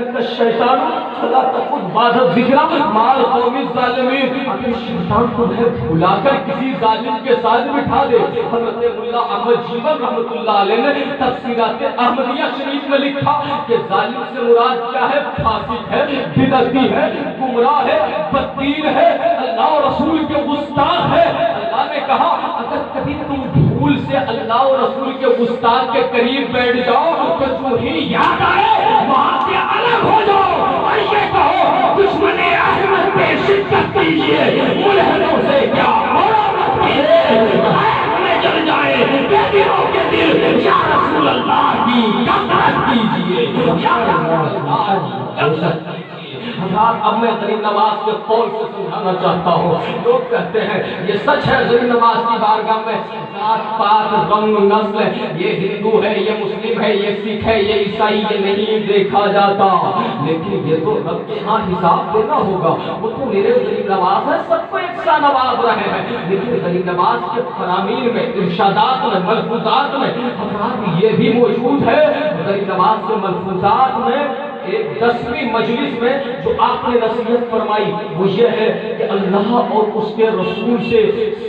يستأذنك الشيطان فلا تقعد بعد الذكرى مع القوم الظالمين. اگر شیطان تمہیں بھلا کر کسی ظالم کے ساتھ بٹھا دے. حضرت ملا احمد جیون رحمۃ اللہ علیہ نے تفسیرات احمدیہ شریف میں لکھا کہ ظالم سے مراد کیا ہے؟ فاسق ہے، بدعتی ہے، گمراہ ہے، بددین ہے، اللہ اور رسول کے گستاخ ہے. اللہ نے کہا اگر کبھی تم بھول سے اللہ اور رسول کے گستاخ کے قریب بیٹھ جاؤ تو جو ہی یاد آئے وہاں سے الگ ہو جاؤ اور یہ کہو دشمن احمد پہ شدت کیجیے، ملحدوں سے کیا مرامت کیجیے، ہمیں جل جائے بے دلوں کے دل، یا رسول اللہ کی کثرت کیجیے، یا رسول اللہ کی کثرت کیجیے. اب میں غریب نواز کے قول سے سمجھانا چاہتا ہوں. لوگ کہتے ہیں یہ سچ ہے غریب نواز کی بارگاہ میں ذات پات رنگ نسل، یہ ہندو ہے، یہ مسلم ہے، یہ سکھ ہے، یہ عیسائی، یہ نہیں دیکھا جاتا. لیکن یہ تو رب کے ہاں حساب دینا ہوگا. وہ تو میرے غریب نواز ہے، سب کو یکساں نواز رہے ہیں. لیکن غریب نواز کے فرامین میں، ارشادات میں، ملفوظات میں حضرات یہ بھی موجود ہے. غریب نواز کے ملفوظات میں ایک 10ویں مجلس میں جو آپ نے نصیحت فرمائی وہ یہ ہے کہ اللہ اور اس کے رسول سے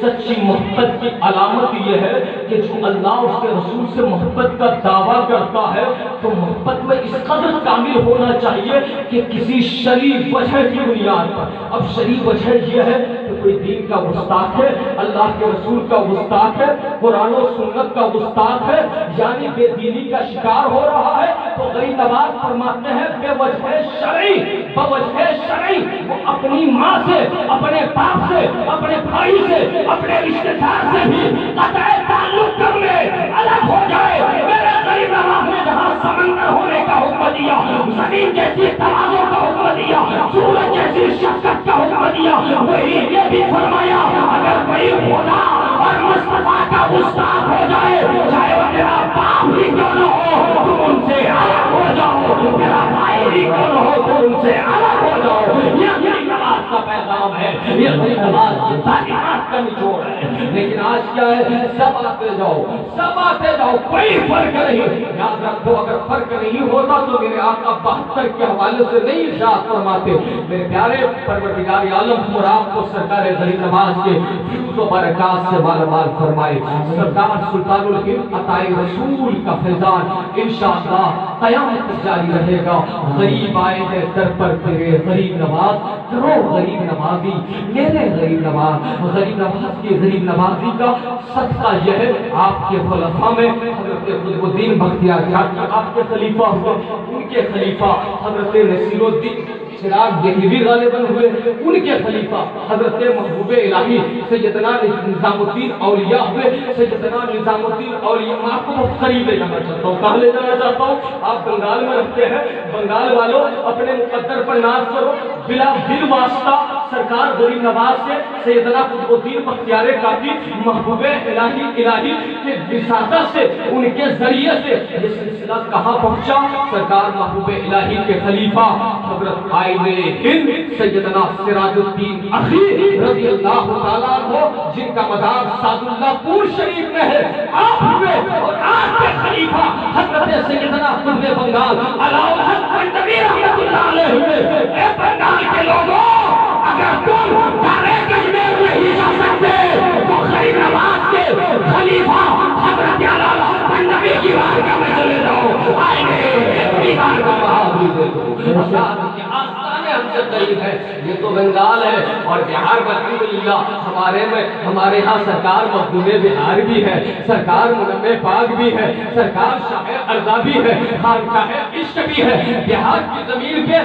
سچی محبت کی علامت یہ ہے کہ جو اللہ اور اس کے رسول سے محبت کا دعویٰ کرتا ہے تو محبت میں اس قدر کامل ہونا چاہیے کہ کسی شرعی وجہ کی بنیاد پر. اب شرعی وجہ یہ ہے کہ کوئی دین کا گستاخ ہے، اللہ کے رسول کا گستاخ ہے، قرآن و سنت کا گستاخ ہے، یعنی بے دینی کا شکار ہو رہا ہے. تو غریب نواز فرماتے ہیں بے وجہ شرعی، بوجہ شرعی وہ اپنی ماں سے، اپنے باپ سے، اپنے بھائی سے، اپنے رشتہ دار سے بھی قطع تعلق کر لے، الگ ہو جائے. میرے غریب نواز نے جہاں سمندر ہونے کا حکم دیا، زمین جیسی تواضع کا حکم دیا، سورج جیسی شفقت کا حکم دیا، وہی یہ بھی فرمایا اگر کوئی خدا اور مصطفیٰ کا گستاخ ہو جائے چاہے وہ تیرا باپ ہی کیوں نہ ہو تم ان سے الگ ہو جاؤ، تیرا بھائی ہی کیوں نہ ہو تم ان سے الگ ہو جاؤ. یہ غریب نواز کا پیغام ہے، یہ غریب نواز کی تعلیمات کا نچوڑ ہے. لیکن آج کیا ہے؟ سب آتے جاؤ، سب آتے جاؤ، کوئی فرق نہیں. یاد رکھو اگر فرق نہیں ہوتا تو میرے آقا 72 کے حوالے سے نہیں ارشاد فرماتے. میرے پیارے پروردگار عالم مراد کو سرکار غریب نواز کے فیوز و برکات سے مالا مال فرمائے. سردار سلطان الہند عطائے رسول کا فیضان انشاءاللہ قیامت تک جاری رہے گا. غریب آئے ہیں در پر تیرے غریب نواز، کرو غریب نوازی میرے غریب نواز. غریب نواز کی غریب نوازی کا صدقہ یہ ہے آپ کے خلفاء میں حضرت قطب الدین بختیار خان آپ کے خلیفہ ہوئے، ان کے خلیفہ حضرت نصیر الدین چراغ دہلوی غالباً ہوئے، ان کے خلیفہ حضرت محبوب الہی سیدنا نظام الدین اولیاء ہوئے. سیدنا نظام الدین اولیاء میں آپ کو بہت قریب لے جانا چاہتا ہوں. کہاں لے جانا چاہتا ہوں؟ آپ بنگال میں رہتے ہیں، بنگال والوں اپنے مقدر پر ناز کرو. بلا دل واسطہ سرکار غریب نواز سے سیدنا قطب الدین بختیار کافی محبوب الہی کے وساطت سے ان کے ذریعے سے یہ سلسلہ کہاں پہنچا؟ سرکار محبوب الہی کے خلیفہ حضرت آئین ہند سیدنا سراج الدین اخی رضی اللہ تعالیٰ عنہ جن کا مزار سعد اللہ پور شریف میں ہے آپ ہوئے اور آپ کے خلیفہ حضرت سیدنا قطب بنگال علاء الحق بندگی رحمت اللہ علیہ ہوئے. اے بنگال کے لوگوں اگر تم دارے کشمیر نہیں جا سکتے تو غریب نواز کے خلیفہ حضرت علاء الحق بندگی کی بارگاہ میں چلے جاؤ. آئیے بارگاہ بہادری دے دو. آستانے ہم سے قریب ہے. یہ تو بنگال ہے اور بہار میں الحمدللہ ہمارے ہاں سرکار مخدوم بہار بھی ہے، سرکار منم پاک بھی ہے، سرکار شاہ ارضا بھی ہے، خانقاہ عشق بھی ہے. بہار کی زمین پہ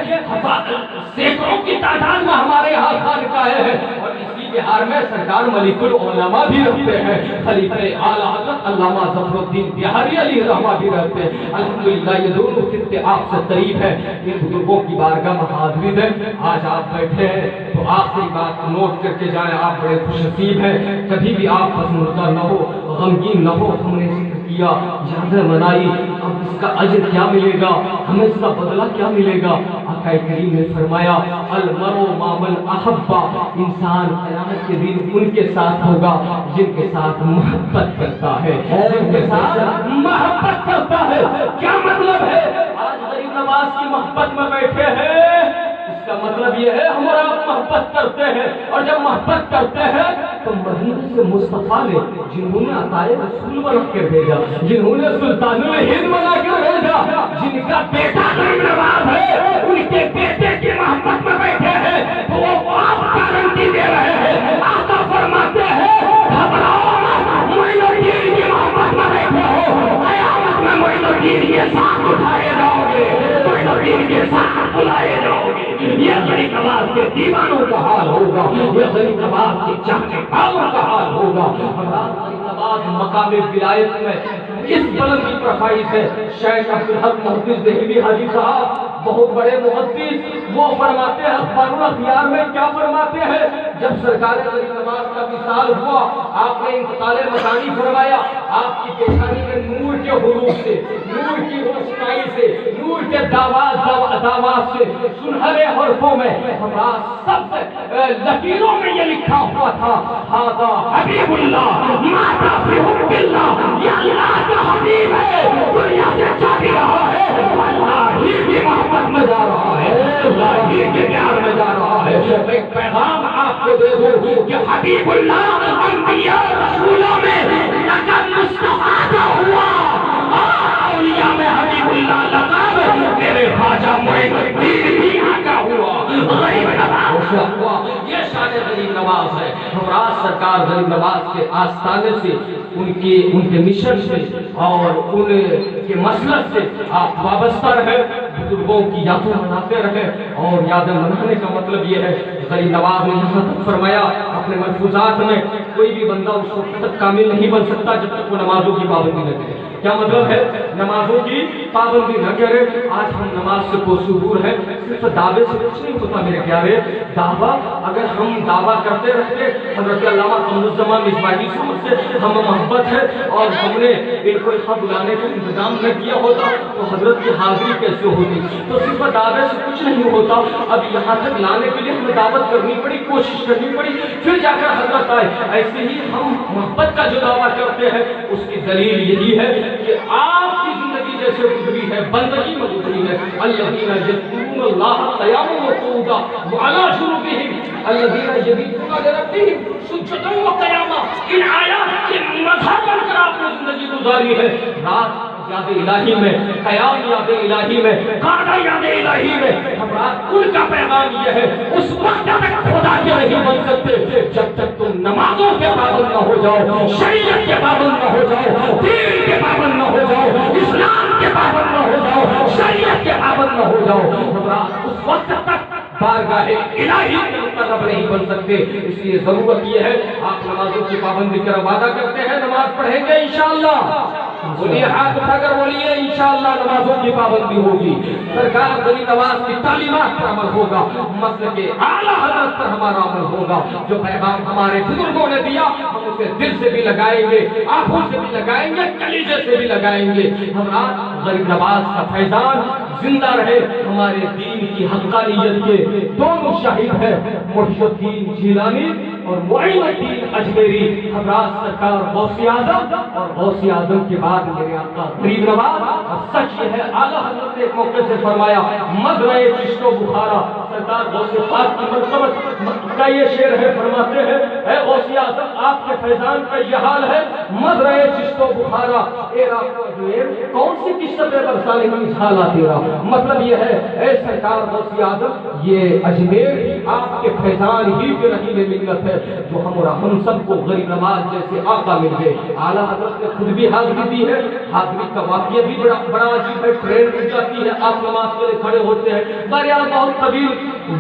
سینکڑوں کی تعداد میں ہمارے یہاں خانقاہ ہے اور اسی بہار میں سرکار ملک العلماء بھی رہتے ہیں، خلیفہ اعلیٰ حضرت علامہ ظفر الدین بہاری علیہ رحمہ بھی رہتے ہیں. الحمدللہ یہ دونوں خطے آپ سے قریب ہے. ان بزرگوں کی بارگاہ میں حاضری دیں. آج آپ بیٹھے ہیں تو آخری بات نوٹ کر کے جائیں. آپ بڑے خوش نصیب ہیں. کبھی بھی آپ پسندیدہ نہ ہو، غمگین نہ ہو. ہم نے ذکر کیا، یادیں منائی، اب اس کا اجر کیا ملے گا، ہمیں اس کا بدلہ کیا ملے گا. آقا کریم نے فرمایا المرء مع من احب، انسان قیامت کے دن ان کے ساتھ ہوگا جن کے ساتھ محبت کرتا ہے، جن کے ساتھ محبت کرتا ہے. کیا مطلب ہے؟ آج غریب نواز نواز کی محبت میں بیٹھے ہیں، اس کا مطلب یہ ہے ہم اور آپ محبت کرتے ہیں، اور جب محبت کرتے ہیں تو مدینے سے مصطفیٰ نے جنہوں نے عطائے رسول بنا کر بھیجا، جنہوں نے سلطان الہند بنا کر بھیجا، جن کا بیٹا غریب نواز ہے، ان کے بیٹے کی محبت میں بیٹھے ہیں، تو وہ آپ گارنٹی دے رہے ہیں، آقا فرماتے ہیں گھبراؤ مت، معین الدین کی محبت میں بیٹھے ہو، قیامت میں معین الدین کے ساتھ اٹھائے جاؤ گے، معین الدین کے ساتھ بلائے جاؤ گے۔ یہ غریب نواز کے دیوانوں کا حال ہوگا، یہ غریب نواز کے چاہنے والوں کا حال ہوگا۔ غریب نواز مقام ولایت میں اس بلندی پر فائز ہے۔ شیخ عبدالحق محدث دہلوی حاجی صاحب بہت بڑے محدث، وہ فرماتے ہیں اخبار الاخیار میں کیا فرماتے ہیں، جب سرکار غریب نواز کا وصال ہوا، آپ نے انتقال مکانی فرمایا، آپ کی پیشانی میں نور کے حروف سے، نور کی روشنائی سے، نور کے دعوات سے، سنہرے حرفوں میں ہمارا سب لکیروں میں یہ لکھا ہوا تھا، ہذا حبیب اللہ ماتا فی حب اللہ، یہ اللہ کا حبیب ہے، دنیا سے جا بھی رہا ہے، اللہ ہی کی محبت میں جا رہا ہے، اللہ ہی کے پیار میں جا رہا ہے۔ ایک پیغام آپ کو دے دوں کہ حبیب اللہ انبیاء رسولوں میں لقب مصطفیٰ کا ہوا، اولیاء میں حبیب اللہ لقب میرے خواجہ معین الدین بھی کا ہوا، غریب نواز ہوا۔ یہ شان غریب نواز ہے۔ ہمراہ سرکار غریب نواز کے آستانے سے، ان کے مشن سے اور ان کے مسلک سے آپ وابستہ رہے، بزرگوں کی یادیں مناتے رہے، اور یادیں منانے کا مطلب یہ ہے، غریب نواز نے یہاں تک فرمایا اپنے ملفوظات میں، کوئی بھی بندہ اس وقت تک کامل نہیں بن سکتا جب تک وہ نمازوں کی پابندی نہ کرے۔ کیا مطلب ہے؟ نمازوں کی پابندی نہ کرے۔ آج ہم نماز سے کوسور ہیں، صرف دعوے سے کچھ نہیں ہوتا میرے پیارے۔ دعویٰ اگر ہم دعویٰ کرتے رہتے، حضرت علامہ قمرالزمان مصباحی صاحب سے ہم محبت ہے اور ہم نے ان کو یہاں بلانے کا انتظام نہ کیا ہوتا تو حضرت کی حاضری کیسے ہوتی؟ تو صرف دعوے سے کچھ نہیں ہوتا، اب یہاں تک لانے کے لیے ہمیں دعوت کرنی پڑی، کوشش کرنی پڑی، پھر جا کر حضرت آئے۔ ایسے ہی ہم محبت کا جو دعویٰ کرتے ہیں اس کی دلیل یہی ہے کہ آپ کی زندگی جیسے گزری ہے، بندگی میں گزری ہے۔ الذین یذکرون اللہ قیاما وقعودا وعلی جنوبہم الذین یبیتون لربہم سجدا وقیاما، ان آیات کے مظہر بن کر آپ نے زندگی گزاری ہے۔ رات یاد الہی میں، قیام یاد الہی میں، قعدہ یاد الہی میں، ہمارا ان کا پیغام یہ ہے، اس وقت تک خدا کے نہیں بن سکتے جب تک تم نمازوں کے پابند نہ ہو جاؤ، شریعت کے پابند نہ ہو جاؤ، دین کے پابند نہ ہو جاؤ، اسلام کے پابند نہ ہو جاؤ، شریعت کے پابند نہ ہو جاؤ، ہمارا اس وقت تک بارگاہ الہی کے مقرب نہیں بن سکتے۔ اس لیے ضرورت یہ ہے، آپ نمازوں کی پابندی کا وعدہ کرتے ہیں نماز پڑھیں گے انشاءاللہ، بولیے ہاتھ اٹھا کر بولیے انشاءاللہ نمازوں کی پابندی ہوگی، سرکار غریب نواز کی تعلیمات پر عمل ہوگا، مسلک اعلیٰ حضرت پر ہمارا عمل ہوگا، جو پیغام ہمارے بزرگوں نے دیا ہم اسے دل سے بھی لگائیں گے، آنکھوں سے بھی لگائیں گے، کلیجے سے بھی لگائیں گے۔ ہمارا غریب نواز کا فیضان زندہ رہے۔ ہمارے دین کی حقانیت کے دونوں شاہد ہیں، مرشد الدین جیلانی اور معین الدین اجمیری، ہمراہ سرکار غوث اعظم، اور غوث اعظم کے بعد میرے آقا غریب نواز۔ اور سچ یہ ہے، اعلیٰ حضرت نے ایک موقع سے فرمایا، مزرعِ چشت و بخارا، سرکار غوث پاک کی مرتبت کا یہ شعر ہے، فرماتے ہیں اے غوث اعظم آپ کے فیضان کا یہ حال ہے، مزرعِ چشت و بخارا، کون سی قسط پہ برسانے کی حال تیرا؟ مطلب یہ ہے اے سرکار غوث اعظم، یہ اجمیر آپ کے فیضان ہی کے رحیم ملت ہے، جو ہم سب کو غریب نواز جیسے آقا مل گئے۔ اعلیٰ حضرت نے خود بھی حاضری دی ہے، حاضری کا واقعہ بھی بڑا عجیب ہے، ٹرین مل جاتی ہے، آپ نماز کے لیے کھڑے ہوتے ہیں، بہرحال بہت طویل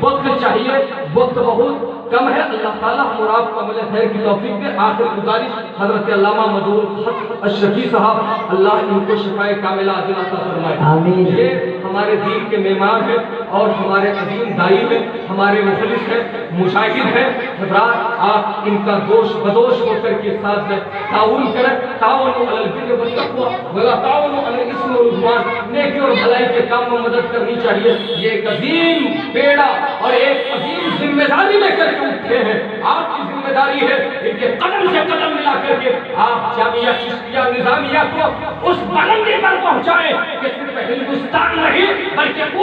وقت چاہیے، وقت بہت کم ہے، اللہ تعالیٰ ہم اور آپ کو عمل خیر کی توفیق دے۔ آخر گزارش حضرت علامہ مظہور الحق اشرفی صاحب، اللہ ان کو شفائے کاملہ عاجلہ عطا فرمائے۔ آمین۔ یہ ہمارے دین کے معمار ہیں اور ہمارے عظیم دائی ہیں، ہمارے مخلص ہیں، مشاہد ہیں۔ حضرات آپ ان کا دوش بدوش ہو کر کے ساتھ میں تعاون کریں، تعاون علی البر والتقوی ولا تعاون علی الاثم والعدوان، نیکی اور بھلائی کے کام میں مدد کرنی چاہیے۔ یہ ایک عظیم بیڑا اور ایک عظیم ذمہ داری لے کر اٹھے ہیں، آپ کی ذمہ داری ہے ان کے قدم سے قدم ملا کر کے آپ جامعہ چشتیہ نظامیہ کو اس بلندی پر پہنچائیں کہ صرف ہندوستان نہیں بلکہ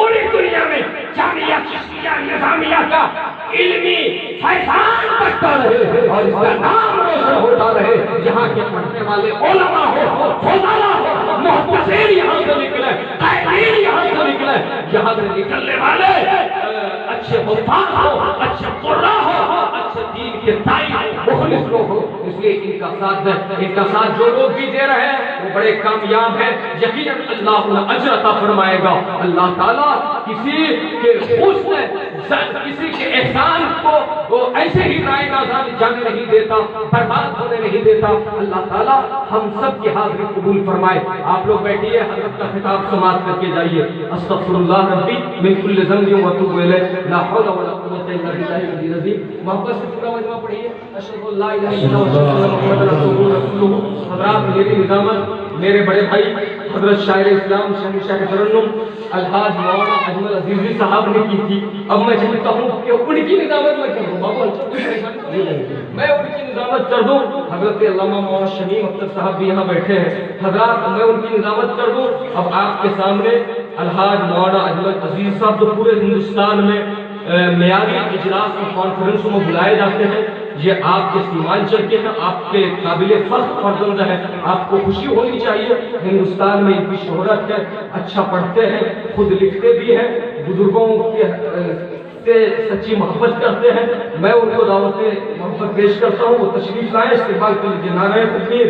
علمی فیضان بڑھتا رہے اور اس کا نام روشن ہوتا رہے. یہاں کے پڑھنے والے علماء ہو، فضلاء ہو، محدثین یہاں سے نکلے، قائلین یہاں سے نکلے. یہاں سے نکلنے والے اچھے حفاظ ہو، اچھے قراء ہو، اچھے دین کے داعی مخلص لوگ ہو. اس لیے ان کا ساتھ دیں. ان کا ساتھ جو لوگ بھی دے رہے ہیں وہ بڑے کامیاب ہیں. یقیناً اللہ انہیں اجر عطا فرمائے گا. اللہ تعالیٰ کسی کے حسن، کسی کے احسان کو وہ ایسے ہی رائے جانے نہیں دیتا، برباد ہونے نہیں دیتا. اللہ تعالیٰ ہم سب کی حاضری قبول فرمائے. آپ لوگ بیٹھیے، حضرت کا خطاب سماعت کر کے جائیے. استغفر اللہ ربی من کل ذنب واتوب الیہ، لا حول ولا قوت الا باللہ العلی العظیم. محبت سے پورا مجمع پڑھیے. اشہد ان لا الہ الا اللہ واشہد ان محمد رسول اللہ. حضرات میری نظامت میرے بڑے بھائی حضرت شاعر اسلام شہنشاہ کے ترنم الحاج مولانا اجمل عزیزی صاحب نے کی تھی. اب میں چاہتا ہوں کہ ان کی نظامت میں کروں. بابا میں ان کی نظامت کر دوں. حضرت علامہ مولانا شمیم اختر صاحب بھی یہاں بیٹھے ہیں. حضرات میں ان کی نظامت کر دوں. اب آپ کے سامنے الحاج مولانا اجمل عزیز صاحب جو پورے ہندوستان میں معیاری اجلاس اور کانفرنسوں میں بلائے جاتے ہیں، یہ آپ کے سیمانچل کے ہیں، آپ کے قابل فخر فرزند ہیں. آپ کو خوشی ہونی چاہیے. ہندوستان میں ان کی شہرت ہے. اچھا پڑھتے ہیں، خود لکھتے بھی ہیں، بزرگوں کے سے سچی محبت کرتے ہیں. میں ان کو دعوت محبت پیش کرتا ہوں. وہ تشریف لائیں، استقبال کر لیجیے. نعرہ تکبیر.